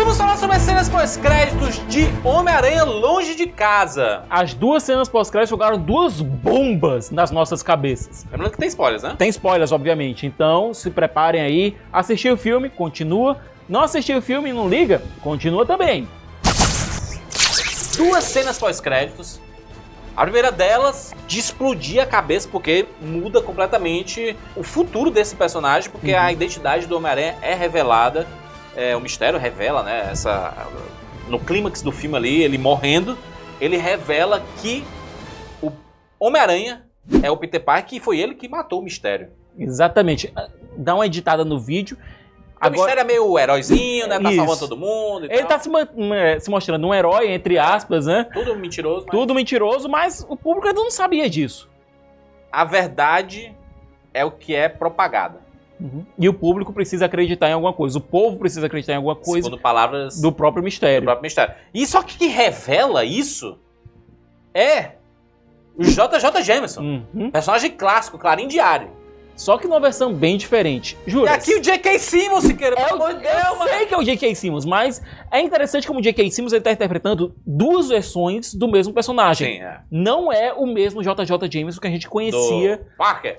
Vamos falar sobre as cenas pós-créditos de Homem-Aranha Longe de Casa. As duas cenas pós-créditos jogaram duas bombas nas nossas cabeças. Lembrando que tem spoilers, né? Tem spoilers, obviamente. Então, se preparem aí. Assistir o filme, continua. Não assistir o filme e não liga, continua também. Duas cenas pós-créditos. A primeira delas, de explodir a cabeça, porque muda completamente o futuro desse personagem, porque a identidade do Homem-Aranha é revelada. O mistério revela, né? No clímax do filme ali, ele morrendo, ele revela que o Homem-Aranha é o Peter Parker e foi ele que matou o mistério. Exatamente. Dá uma editada no vídeo. O mistério é meio heróizinho, né? Tá salvando todo mundo e ele tal. Tá se mostrando um herói, entre aspas, né? Tudo mentiroso. Tudo mentiroso, mas o público ainda não sabia disso. A verdade é o que é propagada. E o público precisa acreditar em alguma coisa. O povo precisa acreditar em alguma coisa. Segundo palavras do próprio mistério. E só que revela isso é o JJ Jameson. Personagem clássico, Clarim Diário. Só que numa versão bem diferente. Jura? E aqui o J.K. Simmons, se queira. Eu sei que é o J.K. Simmons, mas é interessante como o J.K. Simmons ele tá interpretando duas versões do mesmo personagem. Sim, é. Não é o mesmo JJ Jameson que a gente conhecia. Do Parker.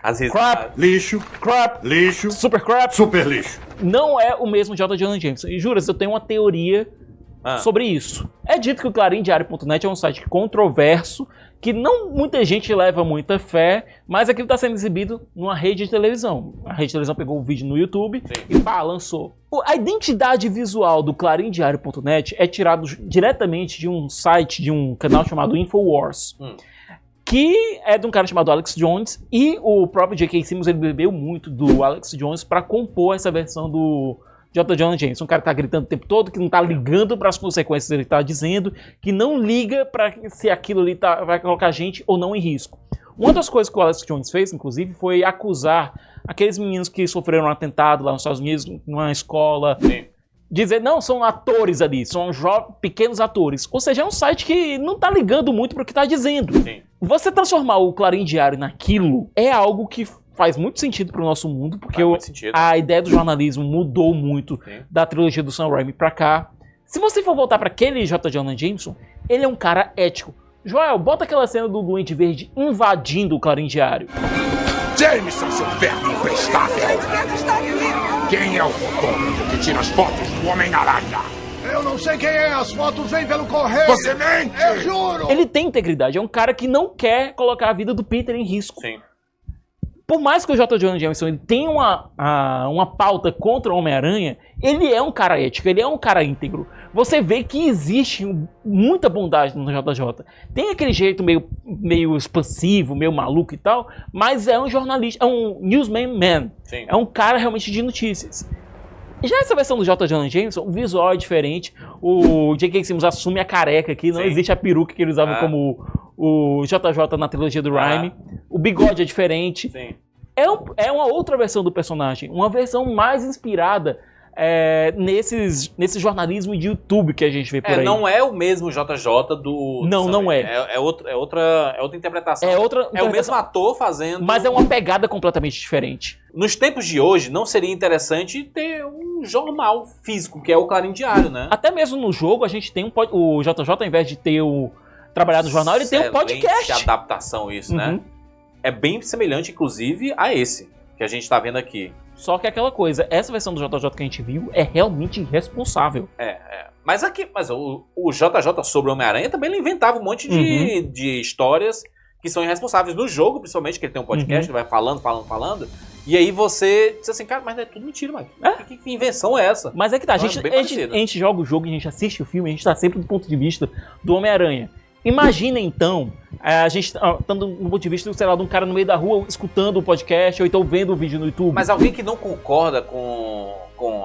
Às vezes, crap, lixo, crap, lixo, super crap, super lixo. Não é o mesmo JJ Jameson. E juras, eu tenho uma teoria sobre isso. É dito que o ClarimDiário.net é um site controverso, que não muita gente leva muita fé, mas aquilo está sendo exibido numa rede de televisão. A rede de televisão pegou o vídeo no YouTube e lançou. A identidade visual do ClarimDiário.net é tirado diretamente de um site, de um canal chamado Infowars. Que é de um cara chamado Alex Jones, e o próprio J.K. Simmons ele bebeu muito do Alex Jones para compor essa versão do J. Jonah Jameson. Um cara que tá gritando o tempo todo, que não tá ligando para as consequências que ele tá dizendo, que não liga para se aquilo ali vai colocar a gente ou não em risco. Uma das coisas que o Alex Jones fez, inclusive, foi acusar aqueles meninos que sofreram um atentado lá nos Estados Unidos, numa escola. Dizer, não, são atores ali, são pequenos atores. Ou seja, é um site que não tá ligando muito pro que tá dizendo. Você transformar o Clarim Diário naquilo é algo que faz muito sentido pro nosso mundo, porque a ideia do jornalismo mudou muito da trilogia do Sam Raimi pra cá. Se você for voltar pra aquele J. Jonah Jameson, ele é um cara ético. Joel, bota aquela cena do Duende Verde invadindo o Clarim Diário. Jameson, seu verme imprestável! Quem é o fotógrafo que tira as fotos do Homem-Aranha? Eu não sei quem é, as fotos vêm pelo correio! Você mente! Eu juro! Ele tem integridade, é um cara que não quer colocar a vida do Peter em risco. Por mais que o J. Jonah Jameson ele tenha uma pauta contra o Homem-Aranha, ele é um cara ético, ele é um cara íntegro. Você vê que existe muita bondade no JJ. Tem aquele jeito meio expansivo, meio maluco e tal, mas é um jornalista, é um newsman. É um cara realmente de notícias. Já essa versão do J. Jonah Jameson, o visual é diferente. O J.K. Simmons assume a careca aqui, não existe a peruca que ele usava como o JJ na trilogia do Raimi. O bigode é diferente. É uma outra versão do personagem, uma versão mais inspirada nesse jornalismo de YouTube que a gente vê por aí. Não é o mesmo JJ do... Não é. É outra interpretação. É o mesmo ator fazendo... Mas é uma pegada completamente diferente. Nos tempos de hoje, não seria interessante ter um jornal físico, que é o Clarim Diário, né? Até mesmo no jogo, a gente tem o JJ, ao invés de ter trabalhar no jornal, ele tem um podcast. Excelente adaptação isso, né? É bem semelhante, inclusive, a esse que a gente tá vendo aqui. Só que é aquela coisa, essa versão do JJ que a gente viu é realmente irresponsável. Mas o JJ sobre o Homem-Aranha também ele inventava um monte de histórias que são irresponsáveis. No jogo, principalmente, que ele tem um podcast, ele vai falando. E aí você diz assim, cara, mas não é tudo mentira, mano. Que invenção é essa? Mas é que tá, a gente joga o jogo, a gente assiste o filme, a gente tá sempre do ponto de vista do Homem-Aranha. Imagina então, a gente estando no ponto de vista, sei lá, de um cara no meio da rua escutando o podcast ou então vendo o vídeo no YouTube. Mas alguém que não concorda com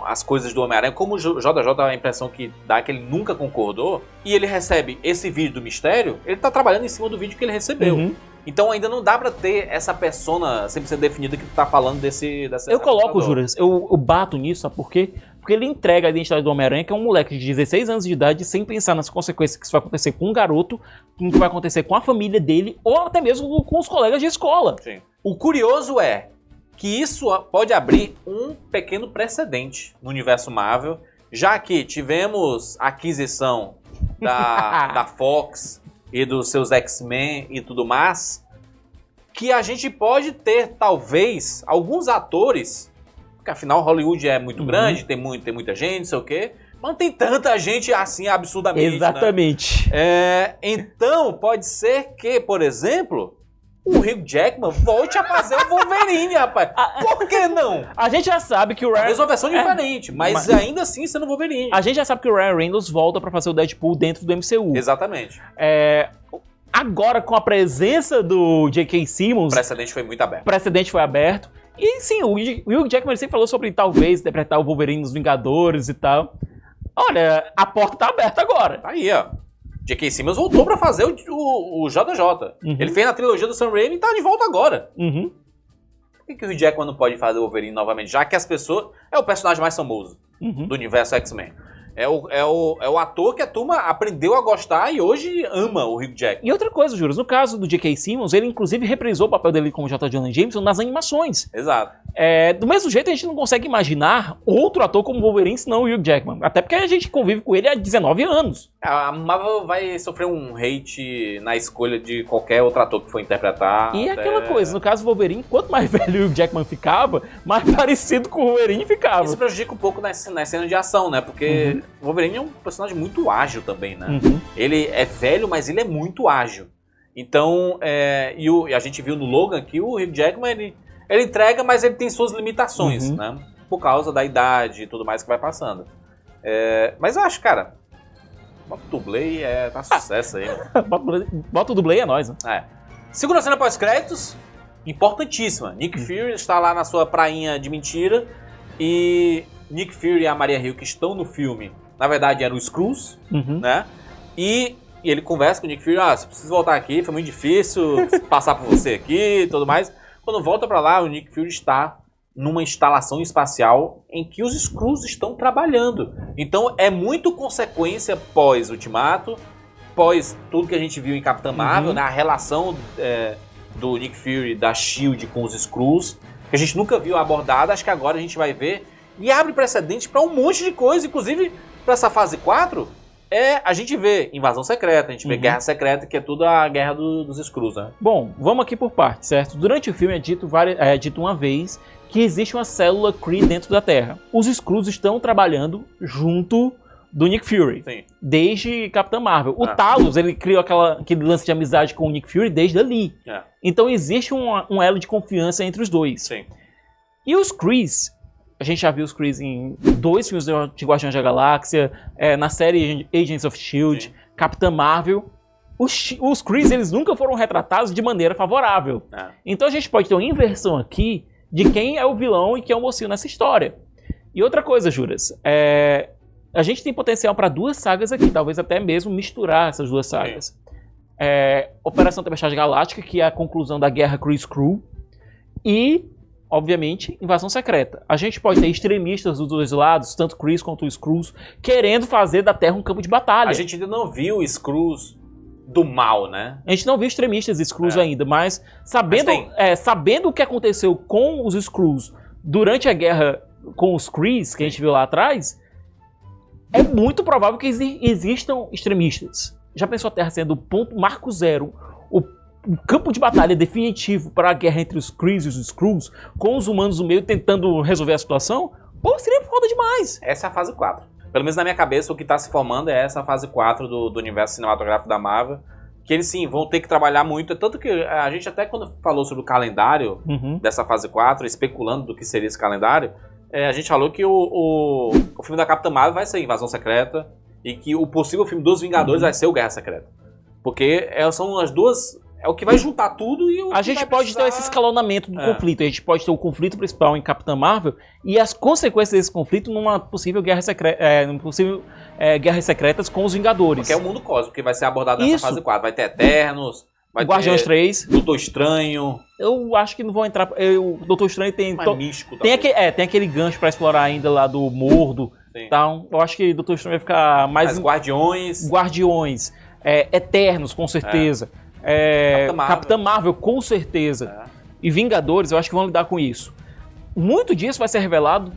as coisas do Homem-Aranha, como o JJ dá a impressão que dá que ele nunca concordou, e ele recebe esse vídeo do mistério, ele tá trabalhando em cima do vídeo que ele recebeu. Então ainda não dá pra ter essa persona 100% definida que tu tá falando dessa... Eu coloco, Juras, eu bato nisso, sabe por quê? Porque ele entrega a identidade do Homem-Aranha, que é um moleque de 16 anos de idade, sem pensar nas consequências que isso vai acontecer com um garoto, que vai acontecer com a família dele, ou até mesmo com os colegas de escola. O curioso é, que isso pode abrir um pequeno precedente no universo Marvel, já que tivemos a aquisição da Fox e dos seus X-Men e tudo mais, que a gente pode ter, talvez, alguns atores, porque afinal Hollywood é muito grande, tem muita gente, não sei o quê, mas não tem tanta gente assim absurdamente. Exatamente. Né? Então, pode ser que, por exemplo, o Hugh Jackman volte a fazer o Wolverine, rapaz. Por que não? A gente já sabe que o Ryan... Talvez uma versão diferente, mas ainda assim sendo Wolverine. A gente já sabe que o Ryan Reynolds volta pra fazer o Deadpool dentro do MCU. Exatamente. Agora, com a presença do J.K. Simmons... O precedente foi muito aberto. O precedente foi aberto. E sim, o Hugh Jackman sempre falou sobre talvez interpretar o Wolverine nos Vingadores e tal. Olha, a porta tá aberta agora. Tá aí, ó. J.K. Simmons voltou pra fazer o JJ. Ele fez na trilogia do Sam Raimi e tá de volta agora. Por que o Hugh Jackman não pode fazer o Wolverine novamente? Já que as pessoas... É o personagem mais famoso do universo X-Men. É o ator que a turma aprendeu a gostar e hoje ama o Hugh Jackman. E outra coisa, Juras, no caso do J.K. Simmons, ele inclusive reprisou o papel dele como J. Jonah Jameson nas animações. Exato. Do mesmo jeito, a gente não consegue imaginar outro ator como Wolverine senão o Hugh Jackman. Até porque a gente convive com ele há 19 anos. A Marvel vai sofrer um hate na escolha de qualquer outro ator que for interpretar. E aquela coisa, no caso do Wolverine, quanto mais velho o Hugh Jackman ficava, mais parecido com o Wolverine ficava. Isso prejudica um pouco nas cenas de ação, né? Porque o Wolverine é um personagem muito ágil também, né? Ele é velho, mas ele é muito ágil. Então, e a gente viu no Logan que o Hugh Jackman, ele entrega, mas ele tem suas limitações, né? Por causa da idade e tudo mais que vai passando. Mas eu acho, cara, bota o dublê tá sucesso aí. Bota o dublê, é nóis, né? Segunda cena pós-créditos, importantíssima. Nick Fury está lá na sua prainha de mentira e Nick Fury e a Maria Hill, que estão no filme, na verdade eram os Skrulls, né? E ele conversa com o Nick Fury, você precisa voltar aqui, foi muito difícil passar por você aqui e tudo mais. Quando volta pra lá, o Nick Fury está numa instalação espacial em que os Skrulls estão trabalhando. Então é muito consequência pós-Ultimato, pós tudo que a gente viu em Capitã Marvel, né? A relação do Nick Fury, da S.H.I.E.L.D. com os Skrulls, que a gente nunca viu abordada, acho que agora a gente vai ver. E abre precedente pra um monte de coisa, inclusive pra essa fase 4, a gente vê invasão secreta, a gente vê guerra secreta, que é tudo a guerra dos Skrulls, né? Bom, vamos aqui por partes, certo? Durante o filme é dito uma vez que existe uma célula Kree dentro da Terra. Os Skrulls estão trabalhando junto do Nick Fury, desde Capitã Marvel. O Talos, ele criou aquele lance de amizade com o Nick Fury desde ali. Então existe um elo de confiança entre os dois. E os Krees, a gente já viu os Krees em 2 filmes de Guardiões da Galáxia, na série Agents of S.H.I.E.L.D., Capitã Marvel. Os Krees, eles nunca foram retratados de maneira favorável. Então a gente pode ter uma inversão aqui de quem é o vilão e quem é o mocinho nessa história. E outra coisa, Juras, a gente tem potencial para 2 sagas aqui, talvez até mesmo misturar essas 2 sagas. Operação Tempestade Galáctica, que é a conclusão da Guerra Kree-Skrull, e obviamente, invasão secreta. A gente pode ter extremistas dos 2 lados, tanto Krees quanto os Skrulls, querendo fazer da Terra um campo de batalha. A gente ainda não viu Skrulls do mal, né? A gente não viu extremistas Skrulls ainda, mas sabendo o que aconteceu com os Skrulls durante a guerra com os Krees, que a gente viu lá atrás, é muito provável que existam extremistas. Já pensou a Terra sendo o ponto marco zero, o campo de batalha definitivo para a guerra entre os Krees e os Skrulls, com os humanos no meio tentando resolver a situação? Pô, seria foda demais. Essa é a fase 4. Pelo menos na minha cabeça, o que está se formando é essa fase 4 do universo cinematográfico da Marvel, que eles sim vão ter que trabalhar muito. Tanto que a gente até quando falou sobre o calendário dessa fase 4, especulando do que seria esse calendário, a gente falou que o filme da Capitã Marvel vai ser Invasão Secreta e que o possível filme dos Vingadores vai ser o Guerra Secreta. Porque são as duas... É o que vai juntar tudo e a gente pode ter esse escalonamento do conflito. A gente pode ter o conflito principal em Capitã Marvel e as consequências desse conflito numa possível guerra secreta, guerras secretas com os Vingadores. Porque é o mundo cósmico que vai ser abordado nessa fase 4. Vai ter Eternos, vai Guardiões 3, Doutor Estranho. Eu acho que não vão entrar. O Doutor Estranho tem místico, tem aquele gancho pra explorar ainda lá do Mordo. Então, eu acho que Doutor Estranho vai ficar mais Guardiões, Eternos, com certeza. Capitã Marvel, com certeza. E Vingadores, eu acho que vão lidar com isso. muito disso vai ser revelado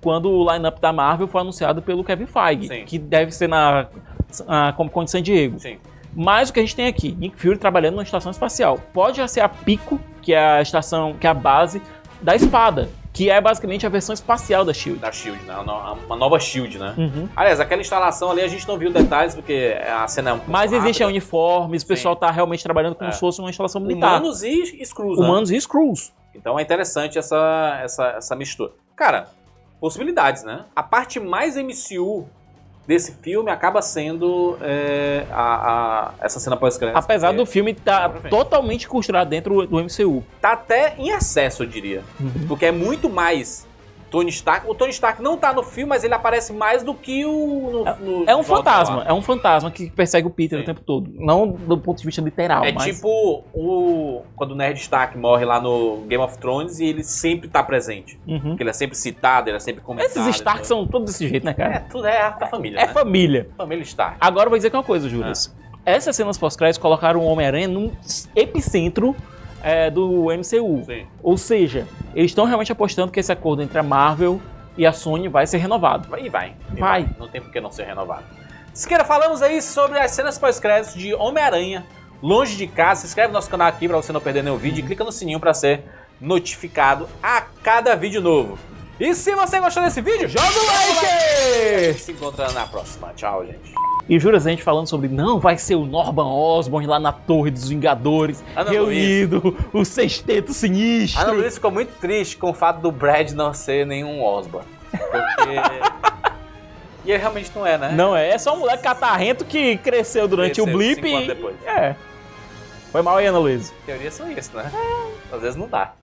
quando o line-up da Marvel for anunciado pelo Kevin Feige, Sim. que deve ser na Comic Con de San Diego. Sim. Mas o que a gente tem aqui, Nick Fury trabalhando numa estação espacial. Pode já ser a Pico, que é a estação, que é a base da espada, que é basicamente a versão espacial da SHIELD. Da SHIELD, né? Uma nova SHIELD, né? Uhum. Aliás, aquela instalação ali a gente não viu detalhes, porque a cena é um pouco Mas existem rápida. uniformes, o pessoal tá realmente trabalhando como se fosse uma instalação militar. Humanos e Skrulls, né? Humanos e Skrulls. Então é interessante essa mistura. Cara, possibilidades, né? A parte mais MCU desse filme acaba sendo essa cena pós-crédito. Apesar do filme estar totalmente costurado dentro do MCU. Tá até em excesso, eu diria. Porque é muito mais Tony Stark. O Tony Stark não tá no filme, mas ele aparece mais do que É um fantasma. É um fantasma que persegue o Peter o tempo todo. Não do ponto de vista literal, É mas... tipo quando o Ned Stark morre lá no Game of Thrones e ele sempre tá presente. Porque ele é sempre citado, ele é sempre comentado. Esses Stark são todos desse jeito, né, cara? Tudo é a família, É né? família. Família Stark. Agora eu vou dizer aqui uma coisa, Juras. Essas cenas pós-créditos colocaram o Homem-Aranha num epicentro do MCU. Sim. Ou seja, eles estão realmente apostando que esse acordo entre a Marvel e a Sony vai ser renovado. E vai. Não tem por que não ser renovado. Siqueira, falamos aí sobre as cenas pós-créditos de Homem-Aranha, Longe de Casa. Se inscreve no nosso canal aqui pra você não perder nenhum vídeo e clica no sininho pra ser notificado a cada vídeo novo. E se você gostou desse vídeo, joga o like! A gente se encontra na próxima. Tchau, gente. E Juras, a gente falando sobre, não, vai ser o Norman Osborn lá na Torre dos Vingadores, reunido, o sexteto sinistro. Ana Luísa ficou muito triste com o fato do Brad não ser nenhum Osborn. Porque... E ele realmente não é, né? Não é só um moleque catarrento que cresceu durante o blip 5 anos depois. Foi mal aí, Ana Luísa. Teorias são isso, né? Às vezes não dá.